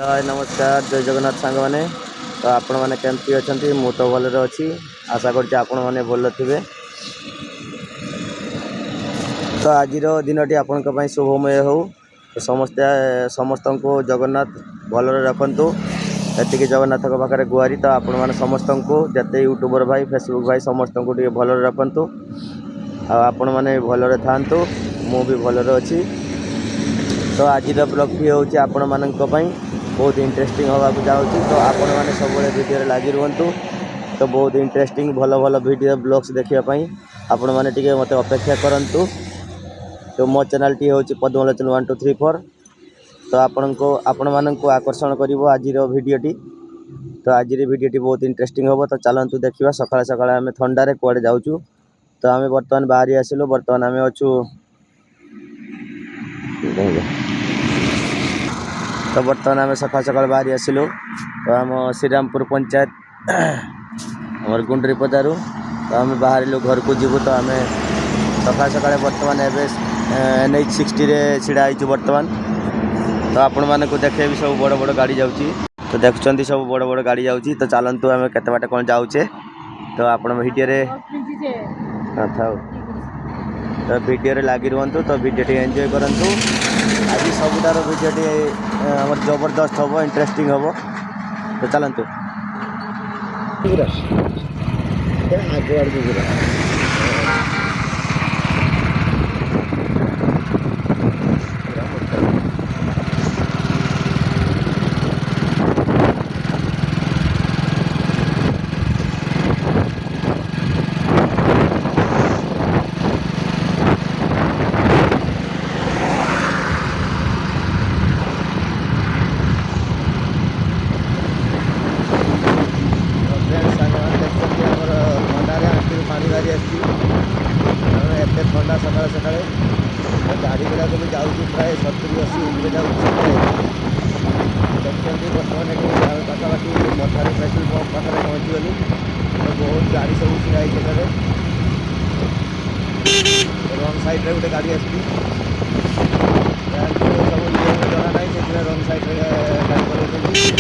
हाय नमस्कार जय जगन्नाथ सांग मैंने तो आपण मैंने केमती अच्छा मु तो भल अच्छी आशा कर भल थे। तो आज दिन आपण शुभमय हो तो समस्त को जगन्नाथ भल रखु एति जगन्नाथ पाखे गुहारी। तो आपण मैंने समस्त को जिते यूट्यूबर भाई फेसबुक भाई समस्त को भल रखु आपण मैंने भल था मु भी भल अच्छी। तो आज ब्लॉग भी हूँ आपण मान बहुत इंटरेस्टिंग होगा जाऊँगी। तो आपण मैंने सब वीडियो लगी रुहतु तो बहुत इंटरेस्टिंग भल भल वीडियो ब्लॉग्स देखापी आपण मैंने टे मत अपेक्षा करूँ। तो मो चैनल टी हूँ पद्मलोचन 1234। तो आपण मानक आकर्षण कर आज भिडटी। तो आज भिडटी बहुत इंटरेस्टिंग हम। तो चलतु देखा सका सका आम थंडारे कड़े जाऊँ। तो आम बर्तमान बाहरी आसिलु बर्तमान आम अच्छू। तो बर्तमान आम सका सका बाहरी आसिलु। तो आम श्रीरामपुर पंचायत आम गुंडरी पदारू तो आम बाहर घर को जीवु। तो आम सका सका बर्तमान NH 60 छिड़ा बर्तमान। तो आपण मानक देखे भी सब बड़ बड़ गाड़ी जाऊँगी। तो देखुं सब बड़ बड़ गाड़ी जाऊँगी। तो चलतु आम केते बाट कौन जाऊे। तो आप भिडियो था तो भिडियो लगी रुहतु। तो भिडियो एंजॉय करूँ। आज सबुठार भिडियो आम जबरदस्त हम इंटरेस्टिंग हम। तो चलतु एत ठंडा सका सका गाड़ी गुड़ाक भी जाऊँगी प्राय 70-80 उम्र जाऊँगी। देखते बर्तमान पाखापाखि मथार पेट्रोल पंप पाखे पहुँचीगली। तो बहुत गाड़ी सब छिड़ा रंग साइड गोटे गाड़ी आसती सब जना ना से रंग साइड गाड़ी चलाते।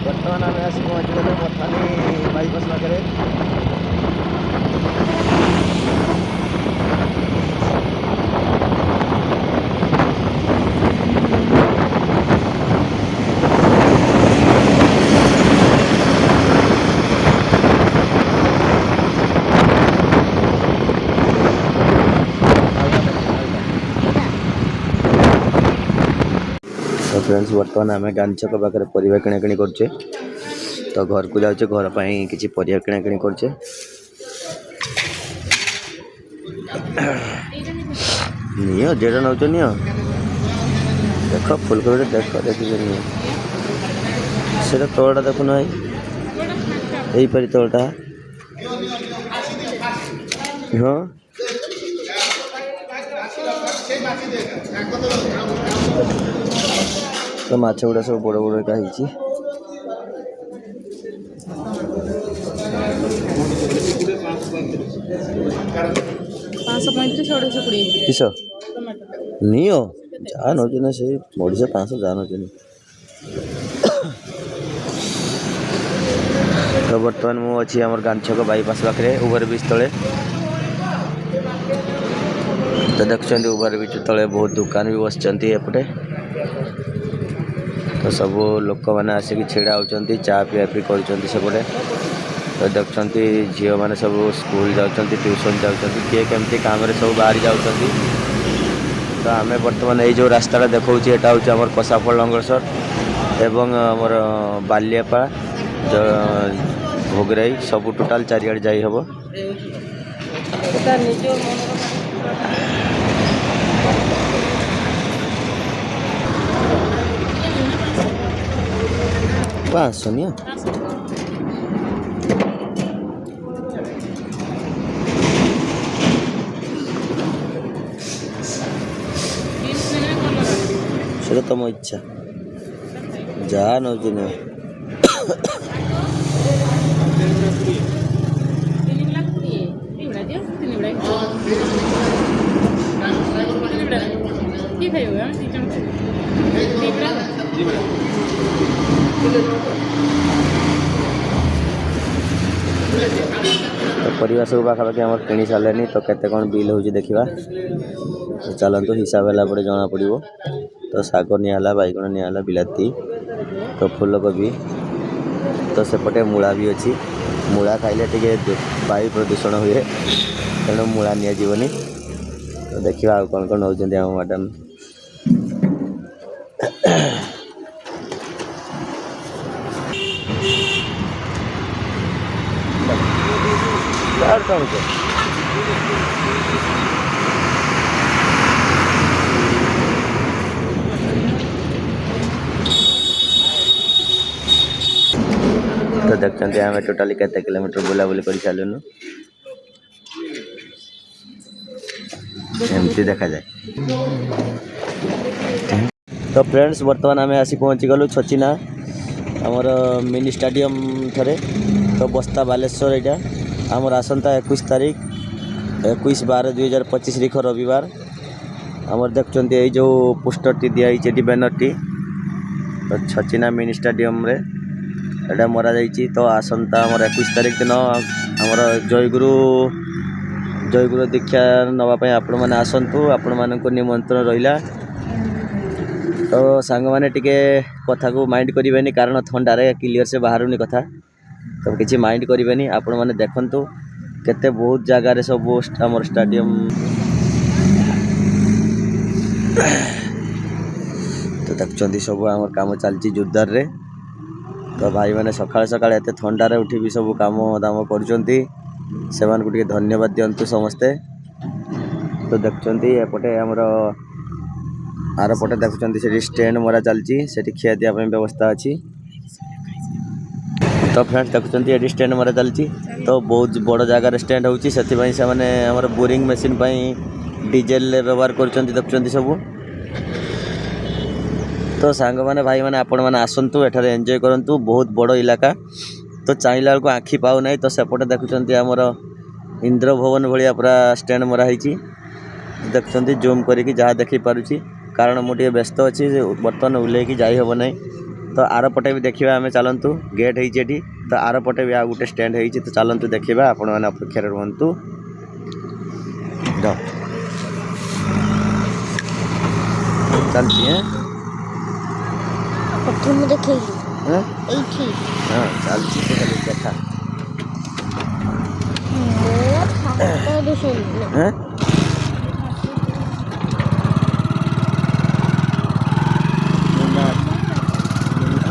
बर्तमान आम आस पहुँचीगले मथानी बाईपास पाखे। तो फ्रेंड्स बर्तमान आम गांधी छक पाखे परिवा किणाकिणी करचे। तो घर को जाऊे घर पर किसी परिया किणाकिणी करचे। नियो जेड़ा नौ नियो देख फुलकोबी देख देखिए से तलटा देखुन भाई यही पारि तलटा हाँ तो माछ गुड़ा सब बड़ बड़ एका होती। किस नियो जहाँ नौ से मरीज 500 जहाँ नौ। तो बर्तमान मुझे आम गांधी छक बाईपास पाखे ओवर ब्रिज तले। तो देखुं ओवर ब्रिज तले बहुत दुकान भी बसते एपटे। तो सब लोक मैंने आसिक छिड़ा होती चा पिया पी कर सेपटे तो देखते झील मैंने सब स्कूल जाऊँ ट्यूशन जाऊँ किए केमती काम सब बाहरी जाऊँ तो आम बर्तमान ये रास्ता देखा यहाँ हूँ आम कसाफल लंगरसर एवं आमर बालियापा भोगराई सब टोटाल चारिआडे जाई हबो। सोनिया সেটা তোমার ইচ্ছা যা নৌছি না तो परिवार सब पाखापाखि आम कि सारे तो केते कौन बिल हो देखा तो चलतु हिसाब है जना पड़ो तो शाग निला बैगण निला बिलाती तो फूलकोबी तो सेपटे मूला भी अच्छी मूला खाइले टे वायु प्रदूषण हुए तेणु मूला निजी तो देखा आ कौन कौन नौ मैडम तो देखते आम टोटाली केते किलोमीटर बुलाबुली कर सारूँ एमती देखा जाए। तो फ्रेंड्स बर्तमान आम आसी पहुँची गलु छचिना आमर मिनी स्टेडियम थे तो बस्ता बालेश्वर यहाँ आमर आसंता 21 तारीख 21/12/2025 तारीख रविवार आमर देखते ये जो पोस्टर टी दिखाई बैनर टी तो छचिना मिनी स्टेडियम रे एटा मरा जाइए तो आसंता आमर 21 तारीख दिन आमर जयगुरु दीक्षा नापी आपण मैंने आसतु आपण मान निमंत्रण रहा तो सांग मैंने टिके कथा को माइंड करें कारण थंडारे क्लीयर से बाहरुनी कथा तो किसी माइंड करें आपण मैंने देखंतु केते बहुत जगार सब आमर स्टेडियम तो देखते सब आम कम चलती जोरदार रे तो भाई मैंने सकाल सकाल एत थंडारे उठी भी सब कम दाम कर धन्यवाद दिंतु समस्ते तो देखते एपटे आमर आर पटे देखुं से स्टैंड मरा चलती से खिया दिया व्यवस्था अच्छी तो फ्रेंड्स देखुं ये स्टैंड मरा चलती तो बहुत बड़ जगार स्टैंड होती से मैंने बोरिंग मशीन डीजेल व्यवहार कर देखुं सब तो सांग मैंने भाई मैंने आपण मैंने आसतु एठार एंजॉय करूँ बहुत बड़ इलाका तो चाहिए बेलू आखि पाऊना तो सेपटे देखुं आमर इंद्र भवन भाया पूरा स्टैंड मराही देखुं जूम करके जहाँ देखी पारुची कारण मुझे व्यस्त अच्छी बर्तमान ओल्ल जाइहब ना तो आर पटे भी देखा आम चलतु गेट होती तो आर पटे भी आ गोटे स्टैंड होती तो चलतु देखा आपण मैंने अपेक्षा रुहतु चलती है चलती देखा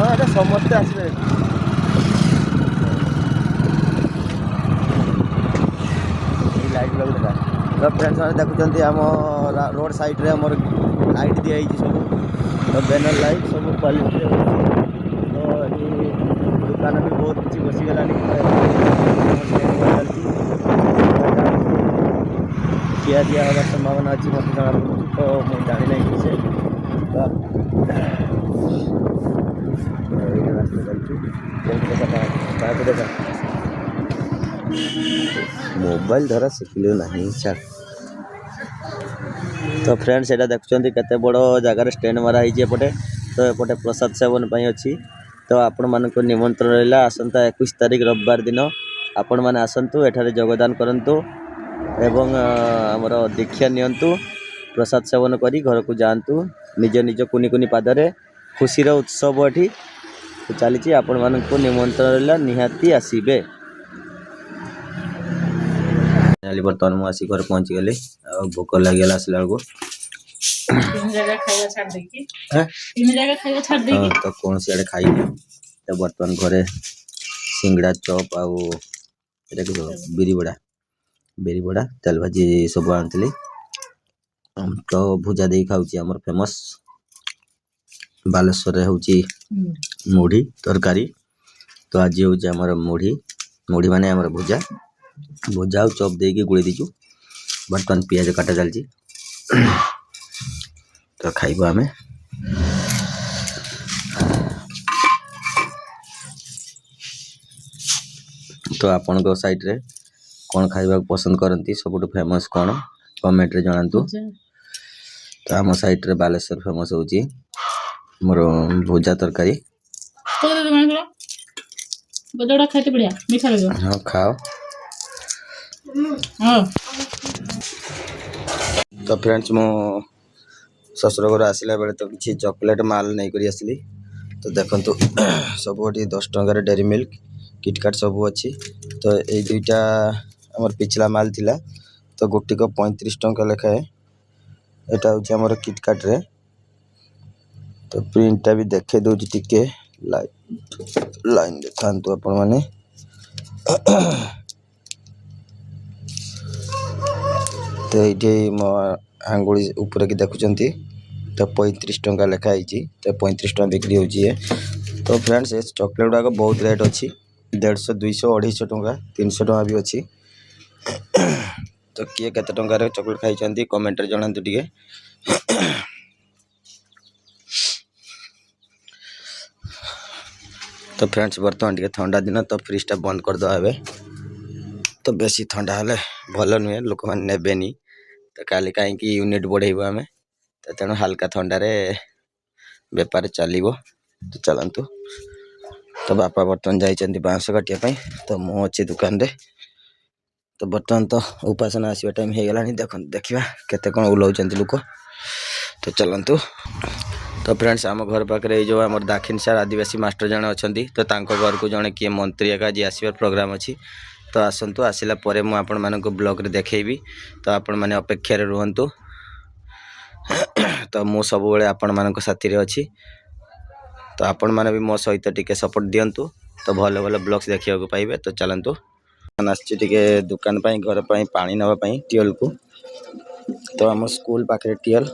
हाँ ये समस्ते आसवे लाइट लगा तो फ्रेंड्स मैंने देखुं आम रोड साइड रे आमर लाइट दिखाई सब तो बैनर लाइट सब क्वालिटी तो ये दुकान भी बहुत किसी बसीगला खिया दिया हमार संभावना अच्छी मत जना तो मुझे जानी नहीं किसे देखा मोबाइल धरा शिखिलु नहीं छाड़ तो फ्रेंड्स एटा देखुं केते बड़ जगार स्टैंड मरा एपटे तो एपटे प्रसाद सेवन अच्छी तो आपण मानक निमंत्रण रहा आसंता 21 तारीख रविवार दिन आपण मैंने आसतु एठारे योगदान करंतु एवं आमर दीक्षा नियंतु प्रसाद सेवन करी घर को जातु निज निज कुनी कुनी पादरे खुशी उत्सव ये चली आपण मानक निमंत्रण रहा निहाती आसबे। बर्तमान मुझे घर पहुँची गली भोक लगे आसला बेलू तो कौन सियाड़े खाई तो बर्तमान घरे सिंगड़ा चॉप आउ बिरी बड़ा तेल भाजी सब आनी तो भुजा दे खाऊँ आमर फेमस बालेश्वर हूँ मुढ़ी तरकारी तो आज हूँ आमर मुढ़ी माने आमर भुजा भुजा चॉप दे गुड़ी दीचु बर्तमान पियाज काटा चलती तो खाइबा आमे तो आपण साइड रे कौन खाइबा पसंद करती सबुठ फेमस कौन कमेंट रे जणातु। तो आम साइड रे बालेश्वर फेमस हूँ मोर भुजा तरकारी हाँ खाओ। तो फ्रेंड्स मो ससुर घर आसला बेले तो किसी चॉकलेट माल नहीं करी आसली तो देखंतु सब 10 टंकार डेरी मिल्क किटकाट सब अच्छी तो ये दुईटा आमर पिछला माल थिला तो गोटी को 35 टंका लेखाए यहाँ हूँ आमर किटकाट रे तो प्रिंटा भी देखे दूची टिके लाइन देखा आपण मैंने तो ये मो आंगुड़ी ऊपर की देखुं तो 35 टंका लेखाई तो 35 टंका बिक्री हो। तो फ्रेंड्स ये चॉकलेट गुड़ाक बहुत रेट अच्छी 150 200 250 टंका 300 टंका भी अच्छी तो किए केते टंकार चॉकलेट खाई कमेंट जनातु टिके। तो फ्रेंड्स बर्तमान टे ठंडा दिन तो फ्रिजटा बंद करदे ए तो बेसी ठंडा हेले भल नुहे लोक मैंने नेबेनी तो काली कहीं यूनिट बढ़ेबू आम तो तेणु हाल्का थंडार बेपार चलो तो चलतु। तो बापा बर्तमान जाइए बाँस काटापी तो मु अच्छी दुकान रे तो बर्तमान तो उपासना आसवा टाइम हो गला देखा केते कौन ओल्लाउं लोक तो चलतु। तो फ्रेंड्स आम घर पाखे जो आम दाखिन सार आदिवासी मास्टर जन अच्छा तो घर को जड़े किए मंत्री एका आज आसबार प्रोग्राम अच्छी तो आसतु आसला मुझे ब्लॉग रे देखी तो आपण मैंने अपेक्षा रुहतु। तो मु सब आपण मान साथी अच्छी तो आपण मैंने भी मो सहित टिके सपोर्ट दिंतु तो भल भल ब्लॉग्स देखा पाइबे। तो चलतु आसके दुकान पर घर पर पानी नापी टीएल को तो आम स्कूल पाखे टीएल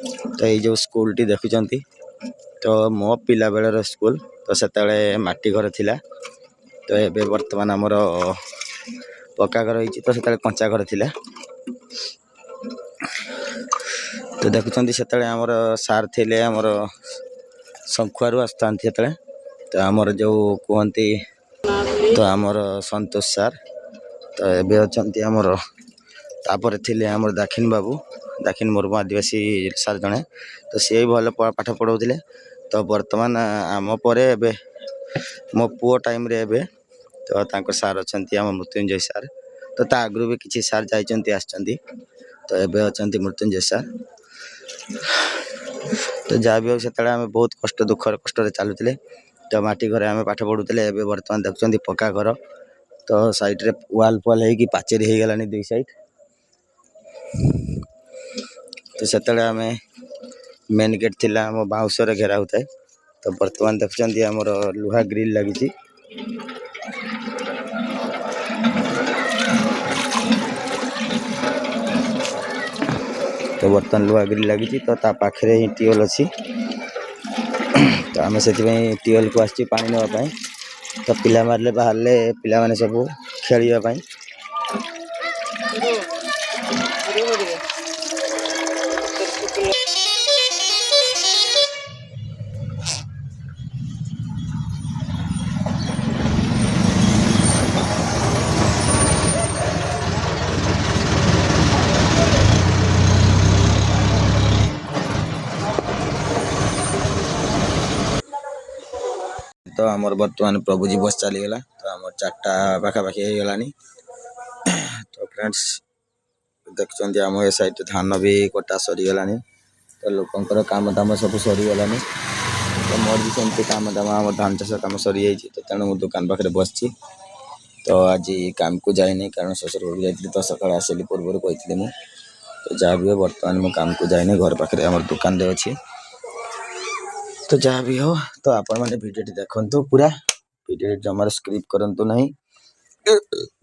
तो ये जो स्कूल टी देखुं तो मो पिला बेलर स्कूल तो से माटी घर थिला तो ये बर्तमान आमर पक्का घर हो तो से कंचा घर थिला तो देखुं से आमर सार थे आमर शंखुआरू आसता तो आमर जो कहती तो आमर संतोष सार तो ये अच्छा आमर तापर थे आमर दाखिन बाबू दाखिन मुर्मू आदिवासी सार जड़े तो सी भल पाठ पढ़ाऊे तो बर्तमान आम पर मो पुओ टाइम रे एबे तो तांको सार अच्छा आम मृत्युंजय सार तो ता आगु भी किसी सार जाइए आसछंती तो एबे अच्छा मृत्युंजय सार तो जहाँ भी हो से बहुत कष्ट दुखर कष्ट चलुले तो माटी घर आम पाठ पढ़ुले एबे बर्तमान देखुं पक्का घर तो साइड रे वाल फाल हो पाचेरी हो गलानी 2 साइड तो से आम मेन गेट थी आम बाउंश घेरा होता है तो बर्तमान देखुं आमर लुहा ग्रिल लगी तो बर्तमान लुहा ग्रिल लगी तो ता पाखे ही टीएल अच्छी तो आम से टीएल को आसी पानी नापी तो पिला मारे बाहर पिला माने सब खेलवाई तो आमर बर्तमान प्रभुजी बस चलीगला तो आम 4टा पाखापाखि हो गलानी तो फ्रेंड्स देखुं आम ए साइड धान भी कटा सरीगलानी तो लोकंर काम दाम सब सरीगलानी तो मोर भी सेमती काम दाम आम धान चाष कम सरी जाइए तो तेणु मु दुकान पाखे बसची तो आज काम को जाइनी कारण शशुर घर जाइए तो सकाल आसली पूर्व कही मुझे तो जहाँ भी हो बर्तमान मु काम को जाइनी घर पाखे आम दुकान रे अच्छी तो जहाँ भी हो तो आपण मैंने भिडियो देखु पूरा भिडियो जमार स्क्रिप्ट करंतु नहीं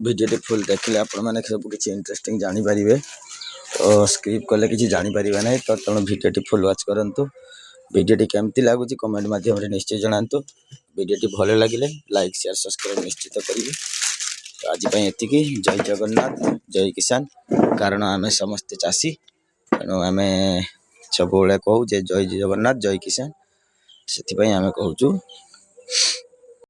भिडियो फुल देखिले आपण मैंने सब किसी इंटरेस्टिंग जानीपारे तो स्क्रिप्ट कले किसी जानीपारे ना तो तेणु भिडियो फुल वाच करूँ भिडियो केमती लगुच कमेंट मध्यम निश्चय जनातु भिडियो भल लगे लाइक शेयर सब्सक्राइब निश्चित करेंगे तो आज एतिकी जय जगन्नाथ जय किसान कारण आम समस्ते चाषी तेणु आम सब कहू जय जगन्नाथ जय किसान से आम कहूँ